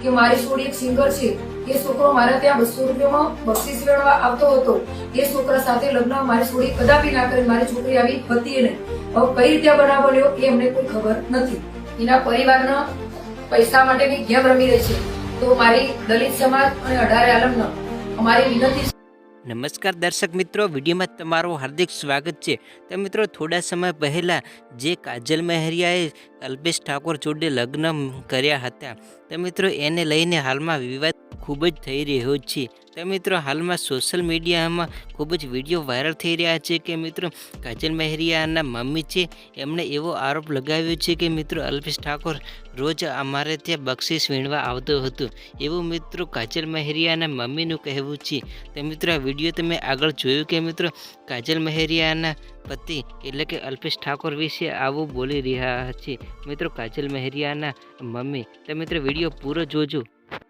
કે મારી છોડી એક સિંગર છે, એ છોકરો મારા ત્યાં 200 રૂપિયામાં બક્ષીસ મેળવવા આવતો હતો, એ છોકરા સાથે લગ્ન મારી છોડી કદાપી ના કરી, મારી છોકરી આવી હતી નહીં. હવે કઈ રીતે બનાવ બન્યો એ અમને કોઈ ખબર નથી. એના પરિવારના પૈસા માટેની ગેમ રમી રહી છે. તો મારી દલિત સમાજ અને 18 આલમનો અમારી વિનંતી. નમસ્કાર દર્શક મિત્રો, વિડીયોમાં તમારું હાર્દિક સ્વાગત છે. તો મિત્રો, થોડા સમય પહેલાં જે કાજલ મહેરિયાએ અલ્પેશ ઠાકોર જોડે લગ્ન કર્યા હતા, તો મિત્રો એને લઈને હાલમાં વિવાદ ખૂબ જ થઈ રહ્યો છે. તો મિત્રો, હાલમાં સોશિયલ મીડિયામાં ખૂબ જ વિડીયો વાયરલ થઈ રહ્યા છે કે મિત્રો કાજલ મહેરિયાના મમ્મી છે, એમણે એવો આરોપ લગાવ્યો છે કે મિત્રો અલ્પેશ ઠાકોર રોજ અમારે ત્યાં બક્ષીસ વીણવા આવતો હતો, એવું મિત્રો કાજલ મહેરિયાના મમ્મીનું કહેવું છે. તો મિત્રો, આ વિડીયો તમે આગળ જોયું કે મિત્રો કાજલ મહેરિયાના પતિ એટલે કે અલ્પેશ ઠાકોર વિશે આવું બોલી રહ્યા છે મિત્રો કાજલ મહેરિયાના મમ્મી. તો મિત્રો, વિડીયો પૂરો જોજો.